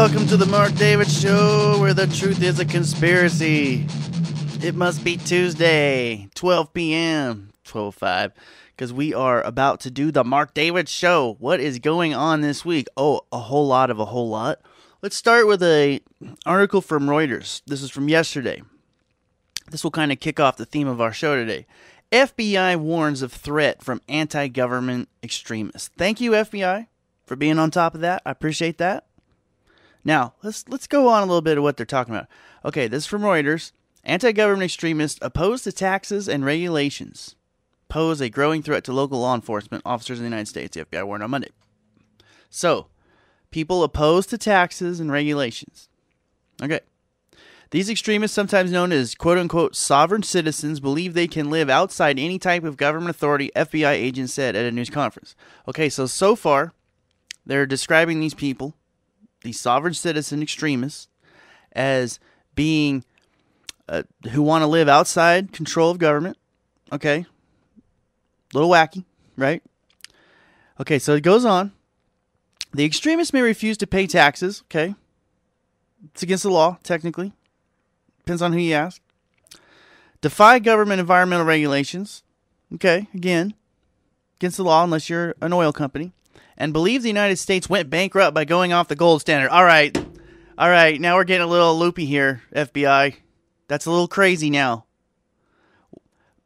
welcome to the Mark David Show, where the truth is a conspiracy. It must be Tuesday, 12 p.m., 12:05, because we are about to do the Mark David Show. What is going on this week? Oh, a whole lot. Let's start with an article from Reuters. This is from yesterday. This will kind of kick off the theme of our show today. FBI warns of threat from anti-government extremists. Thank you, FBI, for being on top of that. I appreciate that. Now, let's go on a little bit of what they're talking about. Okay, this is from Reuters. Anti-government extremists opposed to taxes and regulations pose a growing threat to local law enforcement officers in the United States, the FBI warned on Monday. So, people opposed to taxes and regulations. Okay. These extremists, sometimes known as quote-unquote sovereign citizens, believe they can live outside any type of government authority, FBI agents said at a news conference. Okay, so far, they're describing these people, these sovereign citizen extremists, as being who want to live outside control of government. Okay. A little wacky, right? Okay, so it goes on. The extremists may refuse to pay taxes. Okay. It's against the law, technically. Depends on who you ask. Defy government environmental regulations. Okay, again, against the law unless you're an oil company. And believe the United States went bankrupt by going off the gold standard. All right, now we're getting a little loopy here, FBI. That's a little crazy now.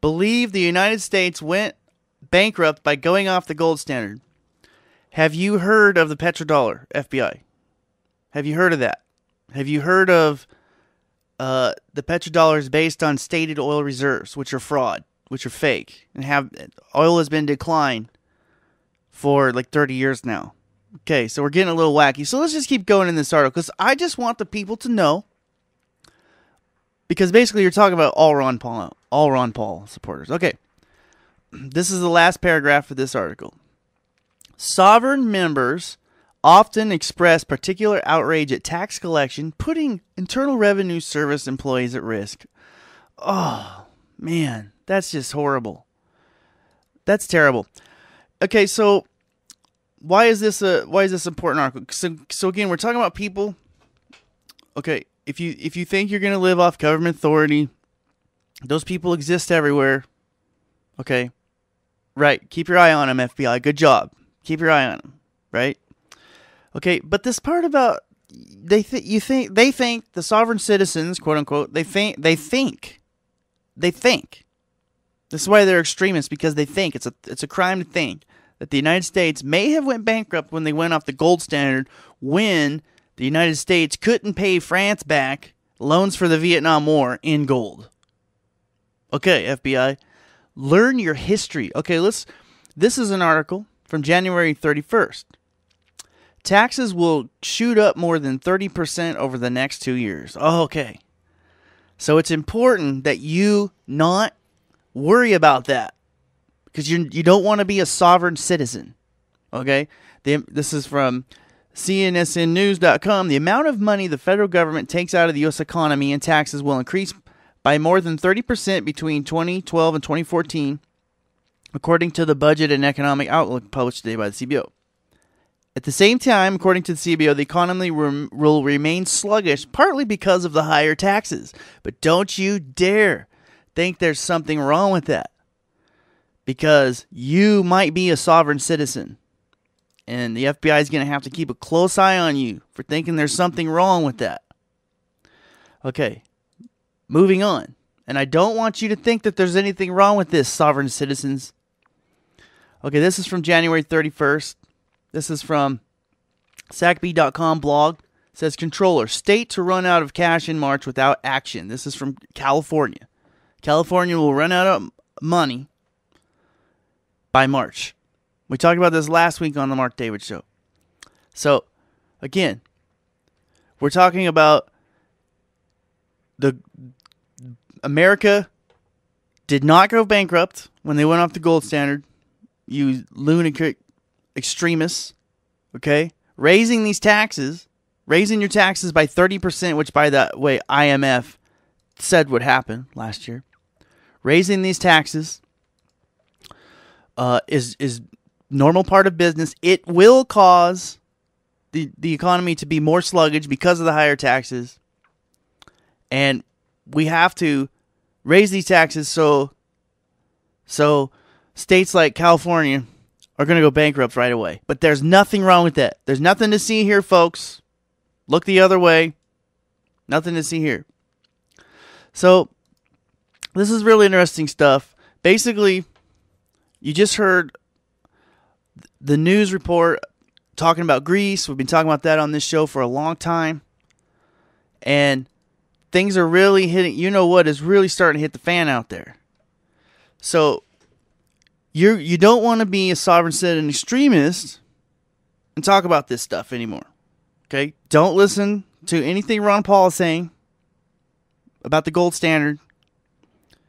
Believe the United States went bankrupt by going off the gold standard. Have you heard of the petrodollar, FBI? Have you heard of that? Have you heard of the petrodollar is based on stated oil reserves, which are fraud, which are fake, and oil has been declined for like 30 years now. Okay, so we're getting a little wacky. So let's just keep going in this article, because I just want the people to know, because basically you're talking about all Ron Paul supporters. Okay, this is the last paragraph for this article. Sovereign members often express particular outrage at tax collection, putting Internal Revenue Service employees at risk. Oh, man, that's just horrible. That's terrible. Okay, so why is this important article? So again, we're talking about people. Okay, if you think you're going to live off government authority, those people exist everywhere. Okay, right. Keep your eye on them, FBI. Good job. Keep your eye on them. Right. Okay, but this part about they think the sovereign citizens, quote unquote, they think. This is why they're extremists, because they think it's a crime to think that the United States may have went bankrupt when they went off the gold standard, when the United States couldn't pay France back loans for the Vietnam War in gold. Okay, FBI, learn your history. Okay, this is an article from January 31st. Taxes will shoot up more than 30% over the next 2 years. Oh, okay. So it's important that you not worry about that, because you don't want to be a sovereign citizen. Okay? This is from CNSNnews.com. The amount of money the federal government takes out of the U.S. economy in taxes will increase by more than 30% between 2012 and 2014, according to the Budget and Economic Outlook published today by the CBO. At the same time, according to the CBO, the economy will remain sluggish, partly because of the higher taxes. But don't you dare think there's something wrong with that, because you might be a sovereign citizen, and the FBI is going to have to keep a close eye on you for thinking there's something wrong with that. Okay, moving on. And I don't want you to think that there's anything wrong with this, sovereign citizens. Okay, this is from January 31st. This is from SACB.com blog. It says, Controller, state to run out of cash in March without action. This is from California. California will run out of money by March. We talked about this last week on the Mark David Show. So, again, we're talking about America did not go bankrupt when they went off the gold standard. You lunatic extremists, okay? Raising your taxes by 30%, which, by the way, IMF said would happen last year. Raising these taxes is normal part of business. It will cause the economy to be more sluggish because of the higher taxes. And we have to raise these taxes so states like California are going to go bankrupt right away. But there's nothing wrong with that. There's nothing to see here, folks. Look the other way. Nothing to see here. So, this is really interesting stuff. Basically, you just heard the news report talking about Greece. We've been talking about that on this show for a long time. And things are really hitting, is really starting to hit the fan out there. So, you don't want to be a sovereign citizen extremist and talk about this stuff anymore. Okay? Don't listen to anything Ron Paul is saying about the gold standard,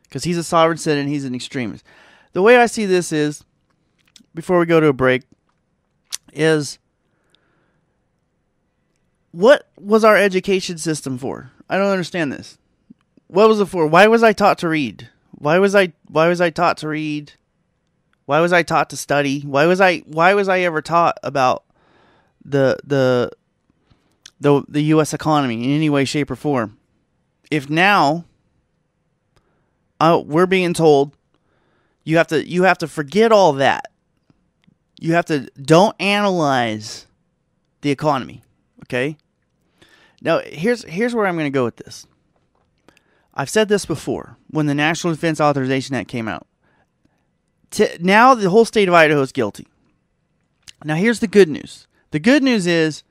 because he's a sovereign citizen, he's an extremist. The way I see this is, before we go to a break, is what was our education system for? I don't understand this. What was it for? Why was I taught to read? Why was I taught to read? Why was I taught to study? Why was I ever taught about the U.S. economy in any way, shape, or form? If now we're being told you have to forget all that. You have to don't analyze the economy. Okay? Now here's where I'm going to go with this. I've said this before when the National Defense Authorization Act came out. Now the whole state of Idaho is guilty. Now here's the good news. The good news is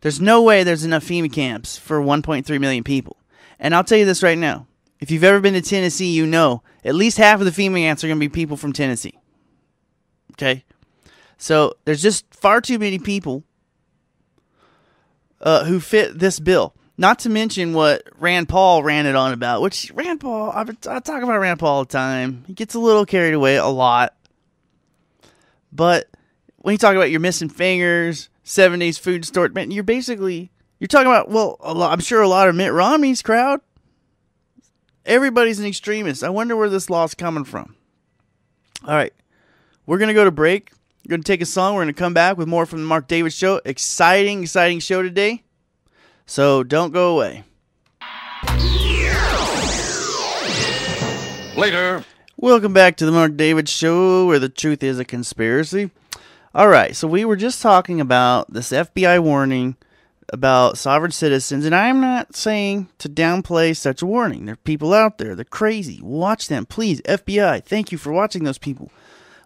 there's no way there's enough FEMA camps for 1.3 million people. And I'll tell you this right now. If you've ever been to Tennessee, you know at least half of the FEMA camps are going to be people from Tennessee. Okay? So there's just far too many people who fit this bill. Not to mention what Rand Paul ranted on about, which Rand Paul, I talk about Rand Paul all the time. He gets a little carried away a lot. But when you talk about your missing fingers, 7 days food store, man, you're talking about, I'm sure a lot of Mitt Romney's crowd. Everybody's an extremist. I wonder where this law's coming from. All right. We're going to go to break. We're going to take a song. We're going to come back with more from the Mark David Show. Exciting show today. So don't go away. Later. Welcome back to the Mark David Show, where the truth is a conspiracy. All right, so we were just talking about this FBI warning about sovereign citizens, and I'm not saying to downplay such a warning. There are people out there, they're crazy. Watch them, please. FBI, thank you for watching those people.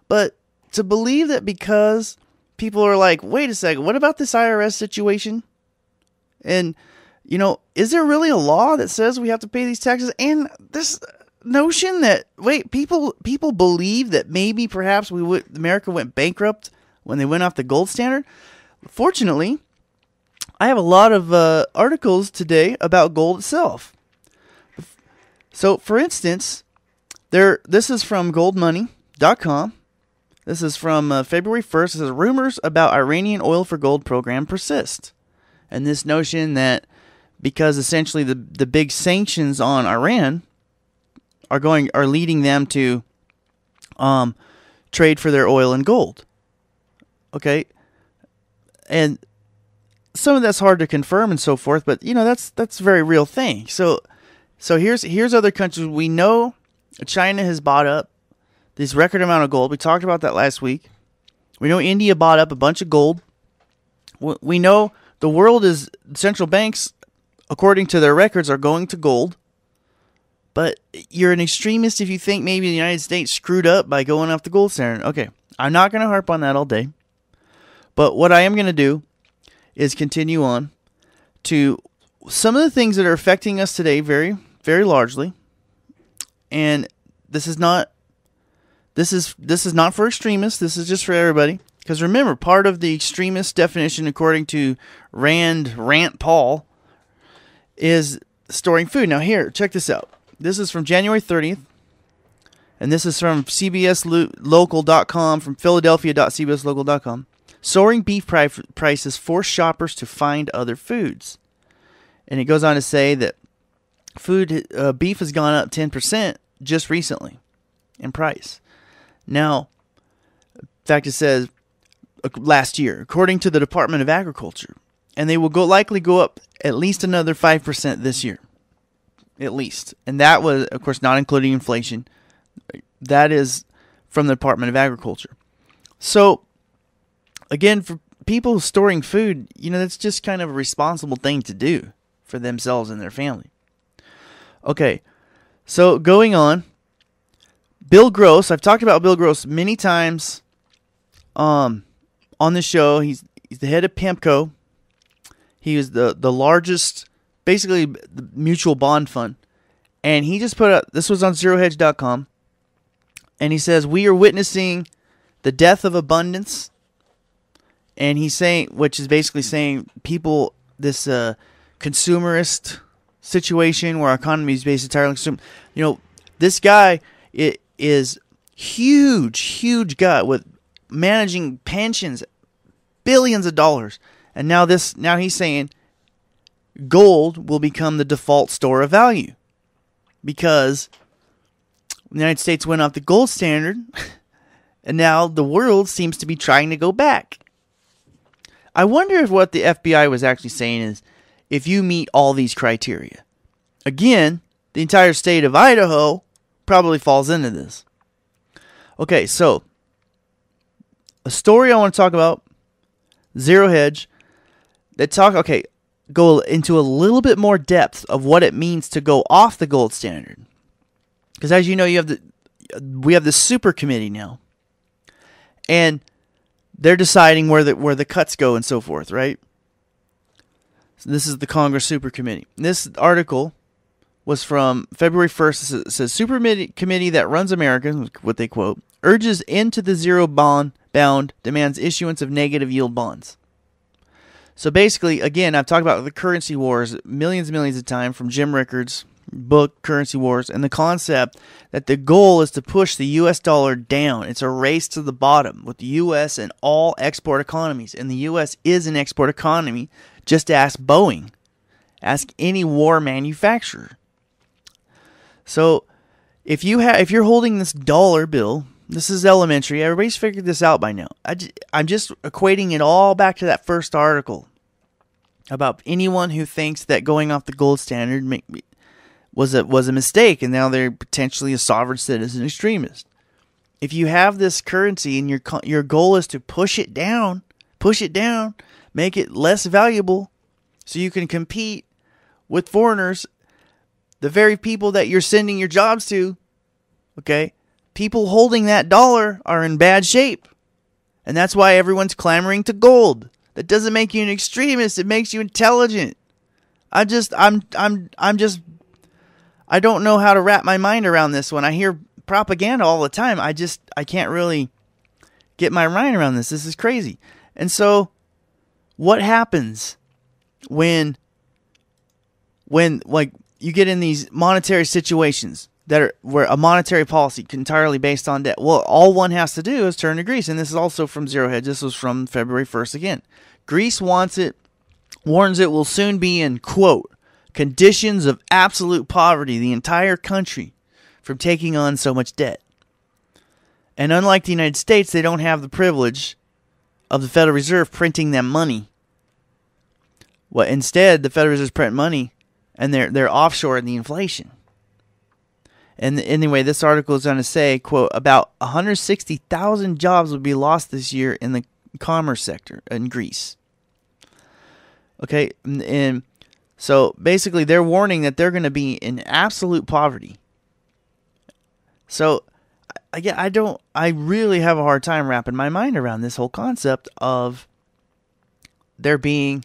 But to believe that because people are like, wait a second, what about this IRS situation? And, is there really a law that says we have to pay these taxes? And this notion that, people believe that maybe perhaps America went bankrupt when they went off the gold standard. Fortunately, I have a lot of articles today about gold itself. So, for instance, this is from goldmoney.com. This is from February 1st. It says, rumors about Iranian oil for gold program persist. And this notion that because essentially the big sanctions on Iran are leading them to trade for their oil and gold. Okay? And some of that's hard to confirm and so forth, but that's a very real thing. So here's other countries. We know China has bought up this record amount of gold. We talked about that last week. We know India bought up a bunch of gold. We know the world is, central banks, according to their records, are going to gold. But you're an extremist if you think maybe the United States screwed up by going off the gold standard. Okay, I'm not going to harp on that all day. But what I am going to do is continue on to some of the things that are affecting us today very, very largely. And this is not for extremists. This is just for everybody. Because remember, part of the extremist definition, according to Rand Paul, is storing food. Now here, check this out. This is from January 30th. And this is from cbslocal.com, from philadelphia.cbslocal.com. Soaring beef prices force shoppers to find other foods. And it goes on to say that beef has gone up 10% just recently in price. Now, in fact, it says last year, according to the Department of Agriculture, and they will likely go up at least another 5% this year. At least. And that was, of course, not including inflation. That is from the Department of Agriculture. So, again, for people storing food, that's just kind of a responsible thing to do for themselves and their family. Okay, so going on, Bill Gross. I've talked about Bill Gross many times on the show. He's the head of PIMCO. He was the largest, basically, the mutual bond fund. And he just put out, this was on zerohedge.com, and he says, we are witnessing the death of abundance. And he's saying, which is basically saying people, this consumerist situation where our economy is based entirely on consumer. This guy is huge guy with managing pensions, billions of dollars. And now he's saying gold will become the default store of value because the United States went off the gold standard and now the world seems to be trying to go back. I wonder if what the FBI was actually saying is if you meet all these criteria. Again, the entire state of Idaho probably falls into this. Okay, so a story I want to talk about, Zero Hedge, go into a little bit more depth of what it means to go off the gold standard. Because as you know, we have the super committee now. And they're deciding where the cuts go and so forth, right? So this is the Congress Super Committee. This article was from February 1st. It says, Super Committee that runs America, what they quote, urges into the zero bound, demands issuance of negative yield bonds. So basically, again, I've talked about the currency wars millions and millions of times from Jim Rickards' book, Currency Wars, and the concept that the goal is to push the U.S. dollar down. It's a race to the bottom with the U.S. and all export economies. And the U.S. is an export economy. Just ask Boeing. Ask any war manufacturer. So if you're holding this dollar bill, this is elementary. Everybody's figured this out by now. I'm just equating it all back to that first article about anyone who thinks that going off the gold standard was a mistake, and now they're potentially a sovereign citizen extremist. If you have this currency and your goal is to push it down, make it less valuable, so you can compete with foreigners, the very people that you're sending your jobs to, okay? People holding that dollar are in bad shape. And that's why everyone's clamoring to gold. That doesn't make you an extremist, it makes you intelligent. I don't know how to wrap my mind around this. When I hear propaganda all the time, I can't really get my mind around this. This is crazy. And so what happens when like you get in these monetary situations where a monetary policy entirely based on debt? Well, all one has to do is turn to Greece. And this is also from Zero Hedge. This was from February 1st again. Greece warns it will soon be in, quote, conditions of absolute poverty, the entire country, from taking on so much debt. And unlike the United States, they don't have the privilege of the Federal Reserve printing them money. Well, instead, the Federal Reserve print money, and they're offshore in the inflation. And anyway, this article is going to say, quote, about 160,000 jobs will be lost this year in the commerce sector in Greece. Okay, and so basically they're warning that they're going to be in absolute poverty. So I really have a hard time wrapping my mind around this whole concept of there being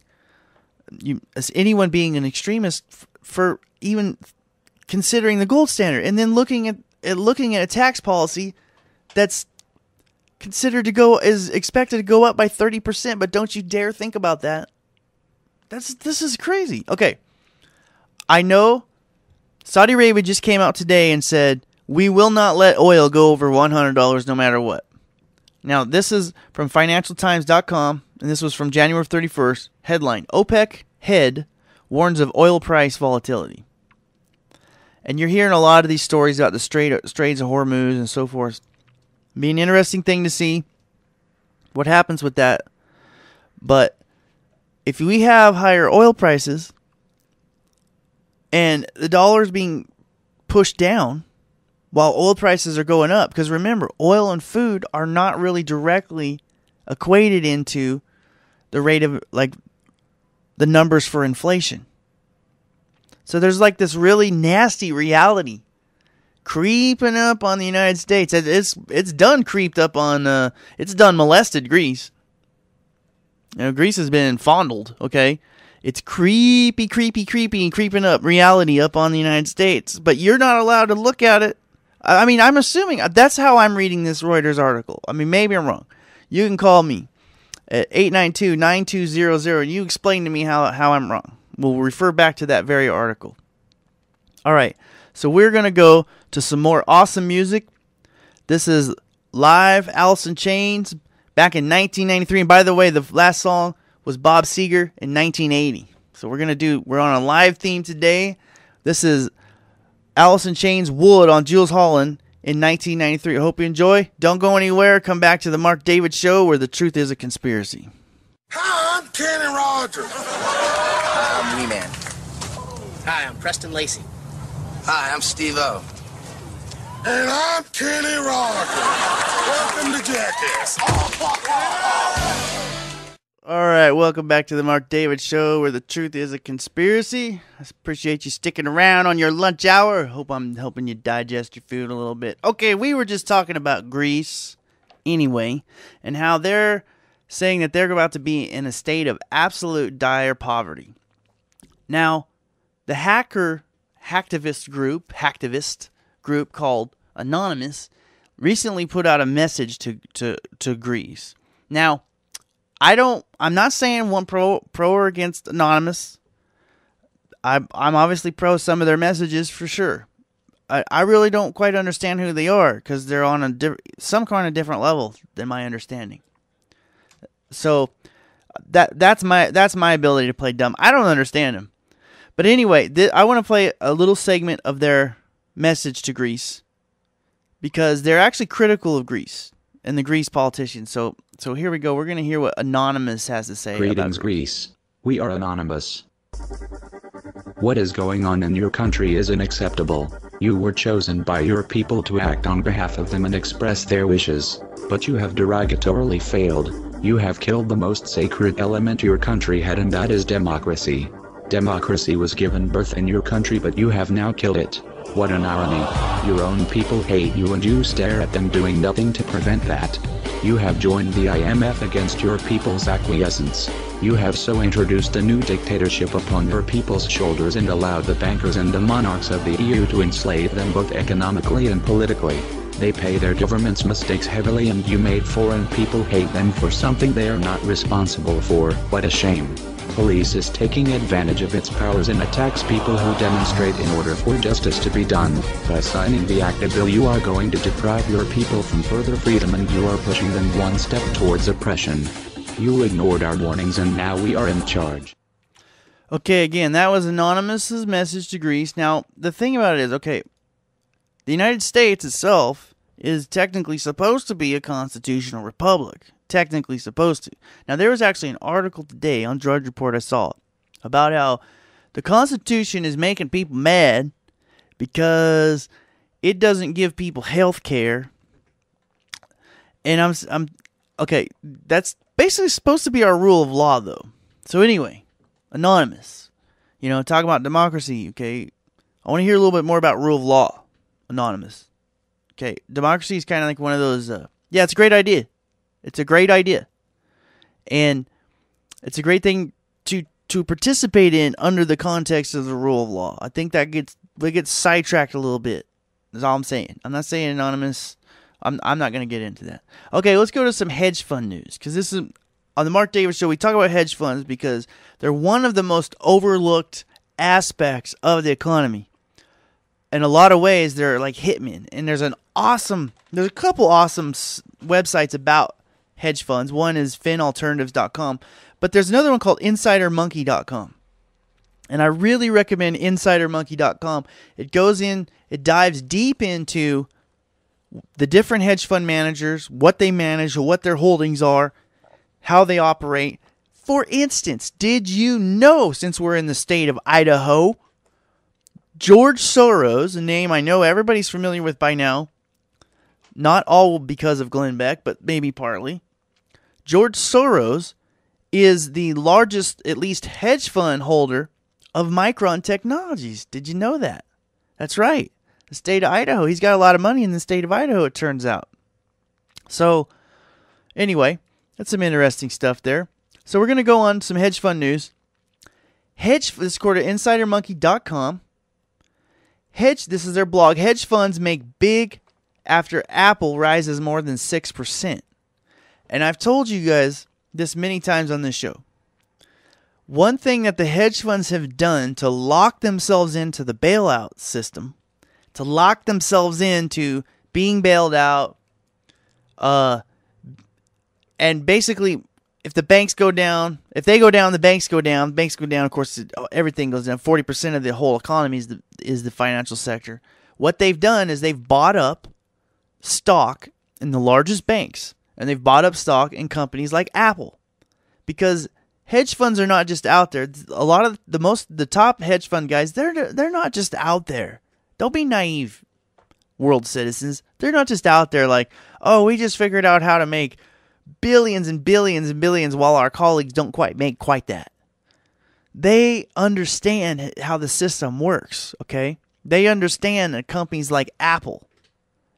anyone being an extremist for even considering the gold standard, and then looking at a tax policy that's is expected to go up by 30%, but don't you dare think about that. This is crazy. Okay, I know Saudi Arabia just came out today and said we will not let oil go over $100 no matter what. Now, this is from financialtimes.com, and this was from January 31st. Headline: OPEC head warns of oil price volatility. And you're hearing a lot of these stories about the Straits of Hormuz and so forth. It'll be an interesting thing to see what happens with that. But if we have higher oil prices and the dollar's being pushed down while oil prices are going up, because remember, oil and food are not really directly equated into the rate of, like, the numbers for inflation. So there's like this really nasty reality creeping up on the United States. It's done creeped up on, it's done molested Greece. You know, Greece has been fondled, okay? It's creepy, and creeping up reality up on the United States. But you're not allowed to look at it. I mean, I'm assuming, that's how I'm reading this Reuters article. I mean, maybe I'm wrong. You can call me at 892-9200, and you explain to me how I'm wrong. We'll refer back to that very article. All right, so we're going to go to some more awesome music. This is live Alice in Chains back in 1993. And by the way, the last song was Bob Seger in 1980. So we're on a live theme today. This is Alice in Chains Wood on Jules Holland in 1993. I hope you enjoy. Don't go anywhere. Come back to the Mark David Show, where the truth is a conspiracy. Hi, I'm Kenny Rogers. Hi, I'm Wee Man. Hi, I'm Preston Lacey. Hi, I'm Steve-O. And I'm Kenny Rogers. Welcome to Jackass. All right, welcome back to the Mark David Show, where the truth is a conspiracy. I appreciate you sticking around on your lunch hour. Hope I'm helping you digest your food a little bit. Okay, we were just talking about Greece anyway, and how they're saying that they're about to be in a state of absolute dire poverty. Now, the hacktivist group called Anonymous recently put out a message to Greece. Now, I'm not saying one pro or against Anonymous. I'm obviously pro some of their messages for sure. I really don't quite understand who they are, because they're on some kind of different level than my understanding. So that's my ability to play dumb. I don't understand them. But anyway, I want to play a little segment of their message to Greece, because they're actually critical of Greece and the Greece politicians. So here we go. We're going to hear what Anonymous has to say. Greetings, about Greece. Greece. We are Anonymous. What is going on in your country is unacceptable. You were chosen by your people to act on behalf of them and express their wishes, but you have derogatorily failed. You have killed the most sacred element your country had, and that is democracy. Democracy was given birth in your country, but you have now killed it. What an irony. Your own people hate you and you stare at them doing nothing to prevent that. You have joined the IMF against your people's acquiescence. You have so introduced a new dictatorship upon your people's shoulders and allowed the bankers and the monarchs of the EU to enslave them both economically and politically. They pay their government's mistakes heavily, and you made foreign people hate them for something they are not responsible for. What a shame. Police is taking advantage of its powers and attacks people who demonstrate in order for justice to be done. By signing the ACTA bill, you are going to deprive your people from further freedom, and you are pushing them one step towards oppression. You ignored our warnings, and now we are in charge. Okay, again, that was Anonymous's message to Greece. Now, the thing about it is, okay, the United States itself is technically supposed to be a constitutional republic. Technically supposed to. Now, there was actually an article today on Drudge Report, I saw it, about how the Constitution is making people mad because it doesn't give people health care. And I'm okay, that's basically supposed to be our rule of law, though. So anyway, Anonymous, talk about democracy, okay? I want to hear a little bit more about rule of law, Anonymous. Okay, democracy is kind of like one of those, yeah, it's a great idea. It's a great idea. And it's a great thing to participate in under the context of the rule of law. I think that gets sidetracked a little bit. That's all I'm saying. I'm not saying Anonymous. I'm not going to get into that. Okay, let's go to some hedge fund news, because this is on the Mark Davis Show. We talk about hedge funds because they're one of the most overlooked aspects of the economy. In a lot of ways, they're like hitmen. And there's a couple awesome websites about hedge funds. One is finalternatives.com, but there's another one called insidermonkey.com. And I really recommend insidermonkey.com. It dives deep into the different hedge fund managers, what they manage, what their holdings are, how they operate. For instance, did you know, since we're in the state of Idaho, George Soros, a name I know everybody's familiar with by now, not all because of Glenn Beck, but maybe partly, George Soros is the largest, at least, hedge fund holder of Micron Technologies. Did you know that? That's right. The state of Idaho. He's got a lot of money in the state of Idaho, it turns out. So, anyway, that's some interesting stuff there. So we're going to go on some hedge fund news. This is according to InsiderMonkey.com. This is their blog. Hedge funds make big after Apple rises more than 6%. And I've told you guys this many times on this show. One thing that the hedge funds have done to lock themselves into the bailout system, to lock themselves into being bailed out, and basically, if the banks go down, if they go down, the banks go down. Banks go down, of course, everything goes down. 40% of the whole economy is the financial sector. What they've done is they've bought up stock in the largest banks, and they've bought up stock in companies like Apple, because hedge funds are not just out there. A lot of the top hedge fund guys, they're not just out there. Don't be naive, world citizens. They're not just out there like, oh, we just figured out how to make billions and billions and billions while our colleagues don't quite make quite that. They understand how the system works, okay? They understand that companies like Apple.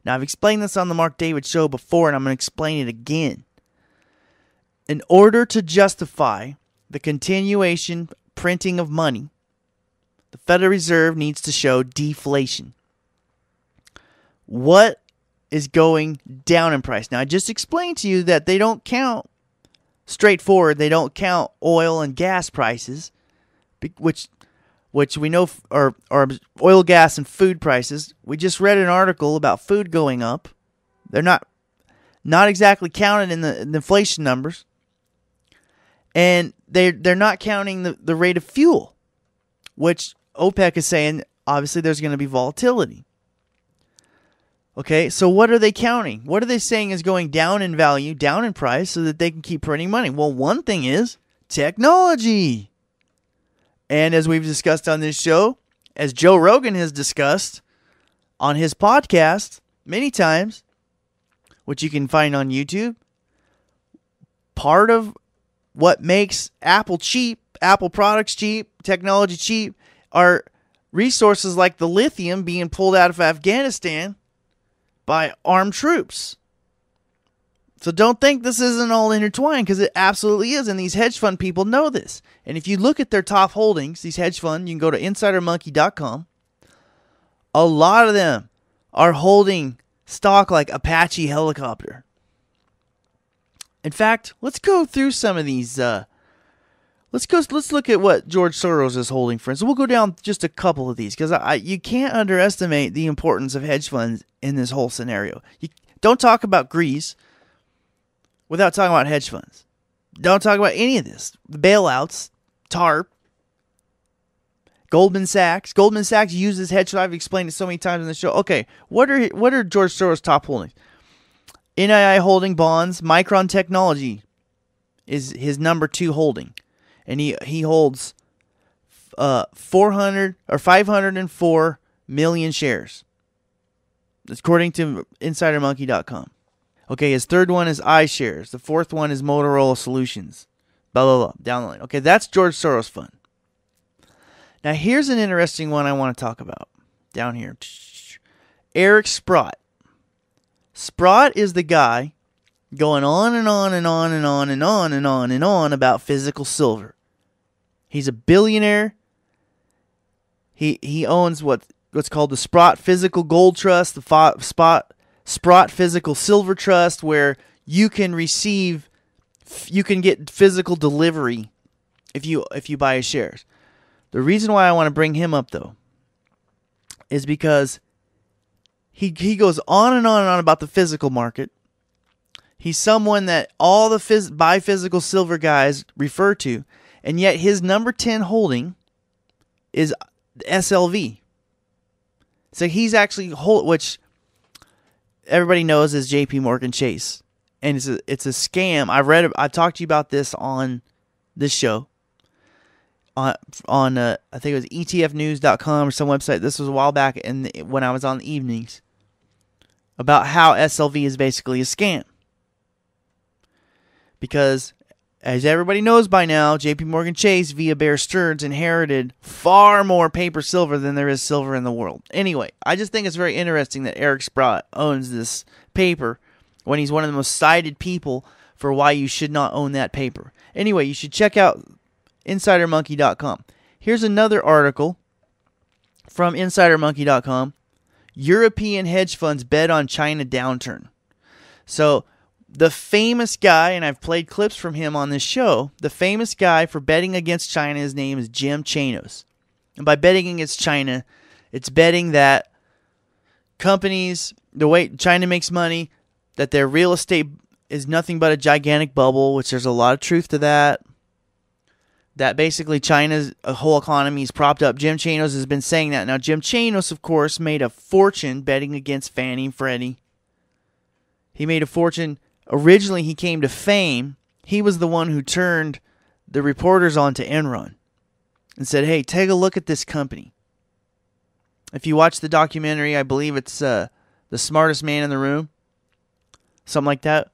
Now, I've explained this on the Mark David Show before, and I'm going to explain it again. In order to justify the continuation printing of money, the Federal Reserve needs to show deflation. What is going down in price? Now, I just explained to you that they don't count straightforward. They don't count oil and gas prices, which we know are oil, gas, and food prices. We just read an article about food going up. They're not exactly counted in the inflation numbers. And they're not counting the rate of fuel, which OPEC is saying, obviously, there's going to be volatility. Okay, so what are they counting? What are they saying is going down in value, down in price, so that they can keep printing money? Well, one thing is technology. And as we've discussed on this show, as Joe Rogan has discussed on his podcast many times, which you can find on YouTube, part of what makes Apple cheap, Apple products cheap, technology cheap, are resources like the lithium being pulled out of Afghanistan by armed troops. So don't think this isn't all intertwined, because it absolutely is, and these hedge fund people know this. And if you look at their top holdings, these hedge funds, you can go to InsiderMonkey.com. A lot of them are holding stock like Apache helicopter. In fact, let's go through some of these. Let's look at what George Soros is holding, for instance. We'll go down just a couple of these, because you can't underestimate the importance of hedge funds in this whole scenario. You don't talk about Greece without talking about hedge funds. Don't talk about any of this. The bailouts, TARP, Goldman Sachs. Goldman Sachs uses hedge funds. I've explained it so many times on the show. Okay, what are George Soros' top holdings? NII holding bonds. Micron Technology is his number 2 holding. And he holds 504 million shares, according to InsiderMonkey.com. Okay, his third one is iShares. The fourth one is Motorola Solutions. Blah, blah, blah, down the line. Okay, that's George Soros' fund. Now, here's an interesting one I want to talk about. Down here. Eric Sprott. Sprott is the guy going on and on and on and on and on and on and on about physical silver. He's a billionaire. He owns what's called the Sprott Physical Gold Trust, the Sprott Physical Silver Trust, where you can get physical delivery if you buy his shares. The reason why I want to bring him up, though, is because he goes on and on and on about the physical market. He's someone that all the buy physical silver guys refer to, and yet his number 10 holding is SLV. So he's actually which everybody knows as JP Morgan Chase, and it's a scam. I've talked to you about this on this show on I think it was etfnews.com or some website. This was a while back when I was on the evenings, about how SLV is basically a scam. Because, as everybody knows by now, JP Morgan Chase via Bear Stearns inherited far more paper silver than there is silver in the world. Anyway, I just think it's very interesting that Eric Sprott owns this paper when he's one of the most cited people for why you should not own that paper. Anyway, you should check out InsiderMonkey.com. Here's another article from InsiderMonkey.com. European hedge funds bet on China downturn. So, the famous guy, and I've played clips from him on this show, the famous guy for betting against China, his name is Jim Chanos. And by betting against China, it's betting that companies, the way China makes money, that their real estate is nothing but a gigantic bubble, which there's a lot of truth to that. That basically China's whole economy is propped up. Jim Chanos has been saying that. Now, Jim Chanos, of course, made a fortune betting against Fannie and Freddie. He made a fortune. Originally, he came to fame. He was the one who turned the reporters on to Enron and said, hey, take a look at this company. If you watch the documentary, I believe it's The Smartest Man in the Room, something like that.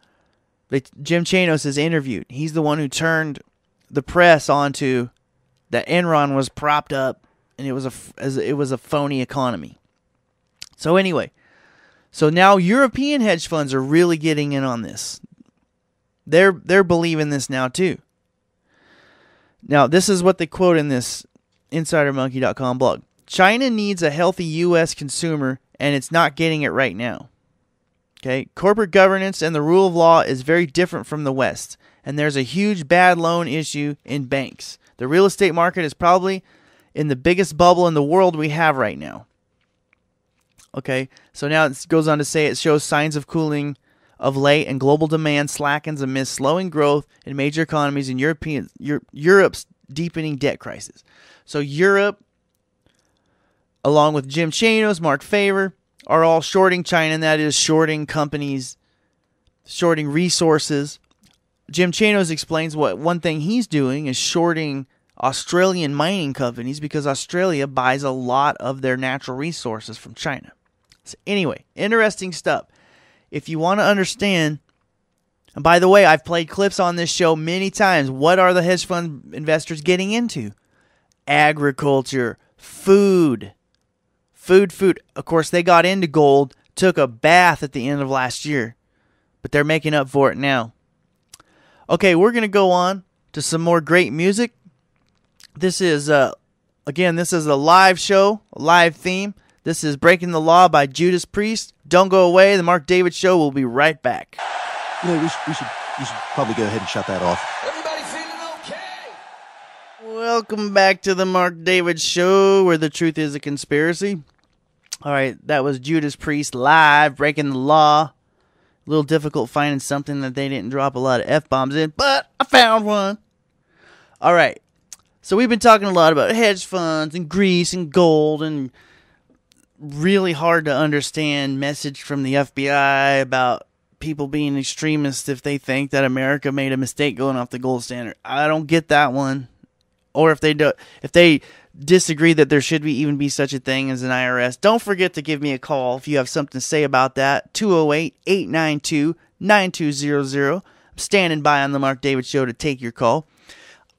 Jim Chanos is interviewed. He's the one who turned the press onto that Enron was propped up and it was a phony economy. So anyway, so now European hedge funds are really getting in on this. They're believing this now too. Now, this is what they quote in this InsiderMonkey.com blog. China needs a healthy U.S. consumer, and it's not getting it right now. Okay, corporate governance and the rule of law is very different from the West, and there's a huge bad loan issue in banks. The real estate market is probably in the biggest bubble in the world we have right now. Okay, so now it goes on to say it shows signs of cooling of late, and global demand slackens amidst slowing growth in major economies and Europe's deepening debt crisis. So Europe, along with Jim Chanos, Mark Favor, are all shorting China, and that is shorting companies, shorting resources. Jim Chanos explains what one thing he's doing is shorting Australian mining companies because Australia buys a lot of their natural resources from China. So anyway, interesting stuff. If you want to understand, and by the way, I've played clips on this show many times. What are the hedge fund investors getting into? Agriculture, food. Food. Of course, they got into gold, took a bath at the end of last year, but they're making up for it now. Okay, we're going to go on to some more great music. This is, this is a live show, a live theme. This is Breaking the Law by Judas Priest. Don't go away. The Mark David Show will be right back. You know, you should probably go ahead and shut that off. Everybody feeling okay? Welcome back to the Mark David Show, where the truth is a conspiracy. All right, that was Judas Priest live, Breaking the Law. A little difficult finding something that they didn't drop a lot of F-bombs in, but I found one. All right, so we've been talking a lot about hedge funds and Greece and gold and really hard to understand message from the FBI about people being extremists if they think that America made a mistake going off the gold standard. I don't get that one. Or if they disagree that there should even be such a thing as an IRS, don't forget to give me a call if you have something to say about that. 208-892-9200. I'm standing by on the Mark David Show to take your call.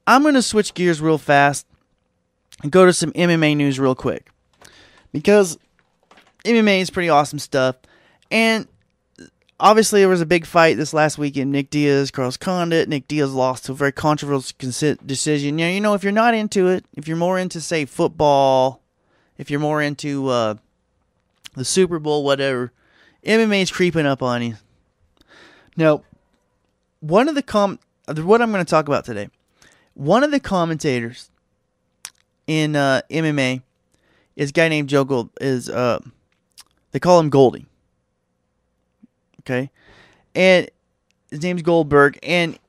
I'm going to switch gears real fast and go to some MMA news real quick, because MMA is pretty awesome stuff. And obviously there was a big fight this last weekend. Nick Diaz, Carlos Condit. Nick Diaz lost to a very controversial decision. You know, if you're not into it, if you're more into, say, football, if you're more into the Super Bowl, whatever, MMA is creeping up on you. Now, what I'm going to talk about today, one of the commentators in MMA is a guy named Joe Gold. They call him Goldie. Okay, and his name's Goldberg, and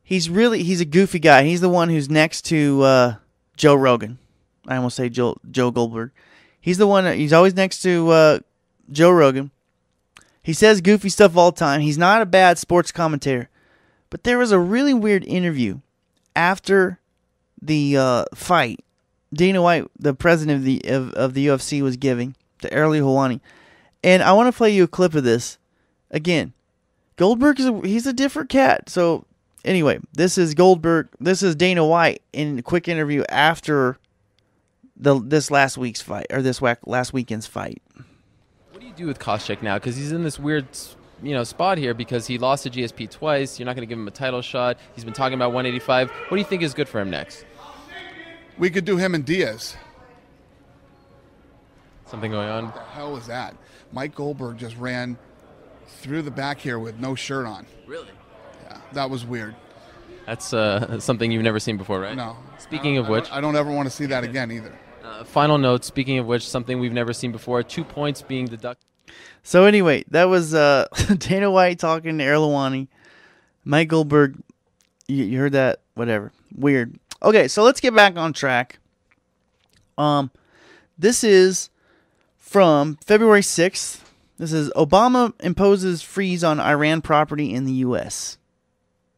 he's a goofy guy. He's the one who's next to Joe Rogan. I almost say Joe Goldberg. He's the one. He's always next to Joe Rogan. He says goofy stuff all the time. He's not a bad sports commentator, but there was a really weird interview after the fight, Dana White, the president of the UFC, was giving to Ariel Helwani. And I want to play you a clip of this. Again, Goldberg he's a different cat. So anyway, this is Goldberg. This is Dana White in a quick interview after this last week's fight, or this last weekend's fight. What do you do with Koscheck now? Because he's in this weird, spot here because he lost to GSP twice. You're not going to give him a title shot. He's been talking about 185. What do you think is good for him next? We could do him and Diaz. Something going on? What the hell was that? Mike Goldberg just ran through the back here with no shirt on. Really? Yeah, that was weird. That's something you've never seen before, right? No. Speaking of which, I don't ever want to see that again either. Final note, speaking of which, something we've never seen before, 2 points being deducted. So anyway, that was Dana White talking to Ariel Helwani. Mike Goldberg, you heard that? Whatever. Weird. Okay, so let's get back on track. This is from February 6th. This is Obama imposes freeze on Iran property in the U.S.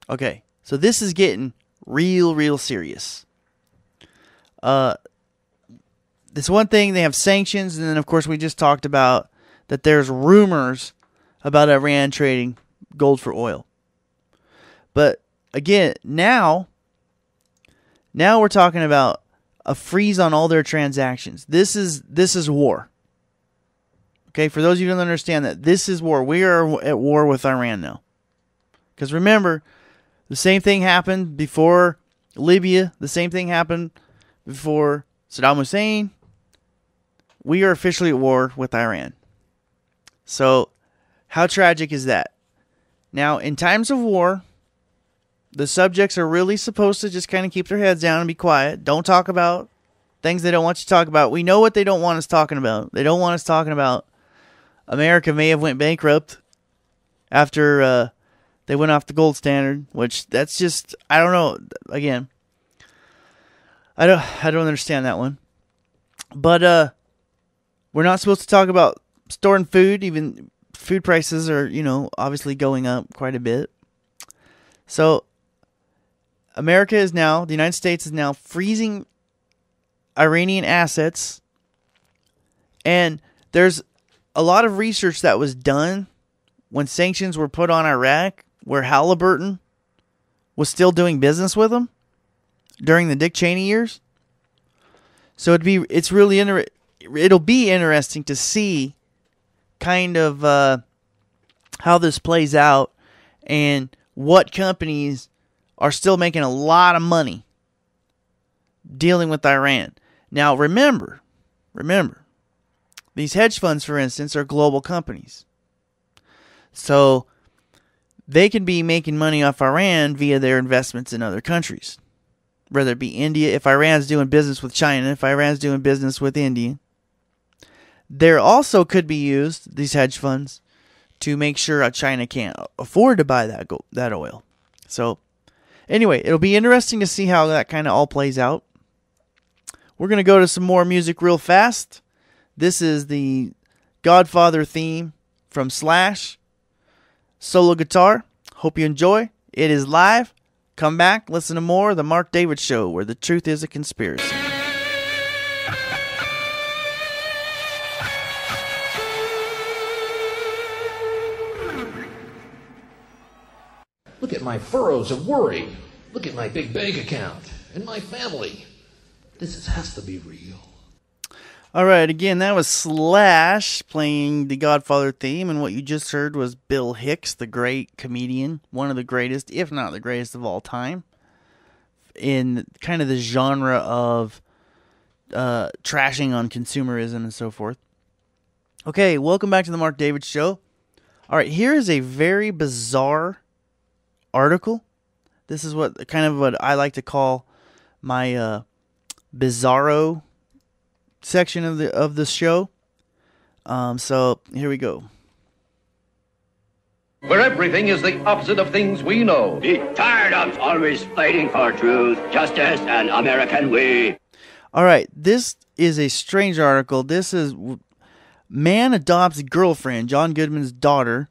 Okay, so this is getting real serious. This one thing, they have sanctions, and then of course we just talked about that there's rumors about Iran trading gold for oil. But again, now we're talking about a freeze on all their transactions. This is war. Okay, for those of you who don't understand that, this is war. We are at war with Iran now. Because remember, the same thing happened before Libya. The same thing happened before Saddam Hussein. We are officially at war with Iran. So, how tragic is that? Now, in times of war, the subjects are really supposed to just kind of keep their heads down and be quiet. Don't talk about things they don't want you to talk about. We know what they don't want us talking about. They don't want us talking about America may have went bankrupt after they went off the gold standard, which that's just, I don't know. Again, I don't understand that one. But we're not supposed to talk about storing food. Even food prices are, obviously going up quite a bit. So the United States is now freezing Iranian assets. And there's a lot of research that was done when sanctions were put on Iraq, where Halliburton was still doing business with them during the Dick Cheney years. So it'll be interesting to see kind of how this plays out and what companies are still making a lot of money dealing with Iran. Now remember, these hedge funds, for instance, are global companies. So they can be making money off Iran via their investments in other countries. Whether it be India, if Iran's doing business with China, if Iran's doing business with India. There also could be used, these hedge funds, to make sure China can't afford to buy that oil. So anyway, it'll be interesting to see how that kind of all plays out. We're going to go to some more music real fast. This is the Godfather theme from Slash. Solo guitar. Hope you enjoy. It is live. Come back, listen to more of The Mark David Show, where the truth is a conspiracy. Look at my furrows of worry. Look at my big bank account and my family. Has to be real. All right, again, that was Slash playing the Godfather theme, and what you just heard was Bill Hicks, the great comedian, one of the greatest, if not the greatest of all time, in kind of the genre of trashing on consumerism and so forth. Okay, welcome back to the Mark David Show. All right, here is a very bizarre article. This is what I like to call my bizarro section of the show. So here we go. Where everything is the opposite of things we know. Be tired of always fighting for truth, justice, and American way. All right, this is a strange article. This is man adopts girlfriend, John Goodman's daughter,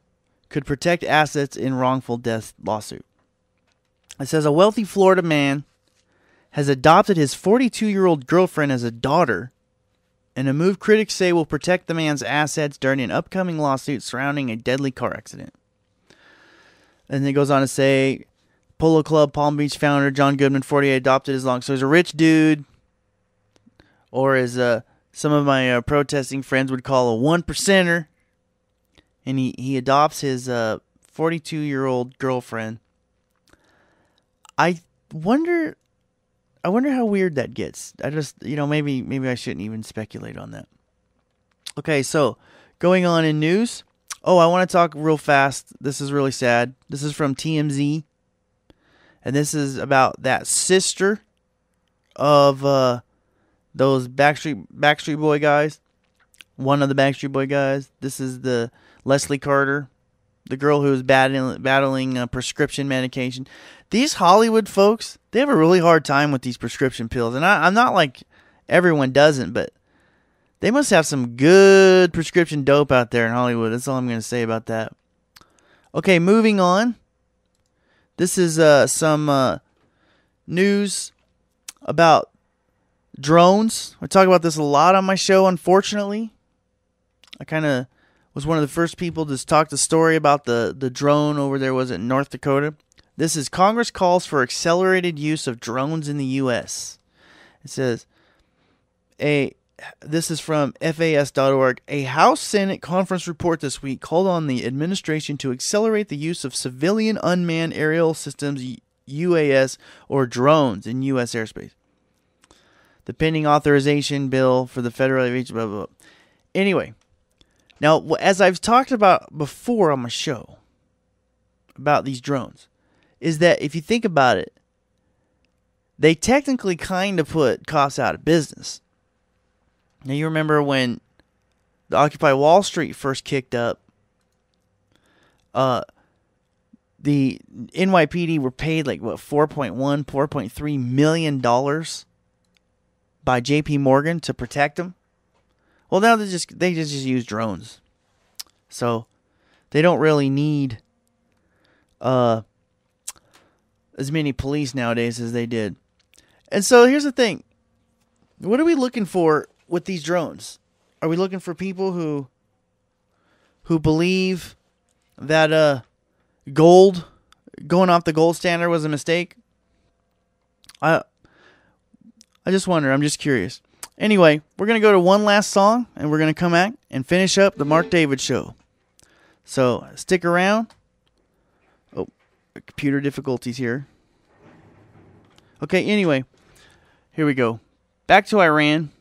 could protect assets in wrongful death lawsuit. It says a wealthy Florida man has adopted his 42-year-old girlfriend as a daughter, in a move critics say will protect the man's assets during an upcoming lawsuit surrounding a deadly car accident. And it goes on to say, Polo Club Palm Beach founder John Goodman, 48, adopted his long. So he's a rich dude, or as some of my protesting friends would call a one percenter. And he adopts his 42-year-old girlfriend. I wonder how weird that gets. I just, maybe I shouldn't even speculate on that. Okay, so going on in news. Oh, I want to talk real fast. This is really sad. This is from TMZ. And this is about that sister of those Backstreet Boy guys. One of the Backstreet Boy guys. This is the Leslie Carter, the girl who was battling prescription medication. These Hollywood folks, they have a really hard time with these prescription pills. And I'm not like everyone doesn't, but they must have some good prescription dope out there in Hollywood. That's all I'm going to say about that. Okay, moving on. This is some news about drones. I talk about this a lot on my show, unfortunately. I kind of was one of the first people to talk the story about the drone over there, was it in North Dakota? This is Congress calls for accelerated use of drones in the U.S. It says, this is from FAS.org. A House Senate conference report this week called on the administration to accelerate the use of civilian unmanned aerial systems, UAS, or drones in U.S. airspace. The pending authorization bill for the federal aviation, blah, blah, blah. Anyway, now, as I've talked about before on my show about these drones, is that if you think about it, they technically kind of put cops out of business. Now, you remember when the Occupy Wall Street first kicked up, the NYPD were paid like, $4.3 million by JP Morgan to protect them. Well, now they just use drones. So they don't really need as many police nowadays as they did. And so here's the thing. What are we looking for with these drones? Are we looking for people who believe that gold going off the gold standard was a mistake? I just wonder. I'm just curious. Anyway, we're going to go to one last song, and we're going to come back and finish up the Mark David Show. So stick around. Oh, computer difficulties here. Okay, anyway, here we go. Back to Iran.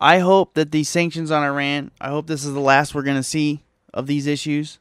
I hope that these sanctions on Iran, I hope this is the last we're going to see of these issues.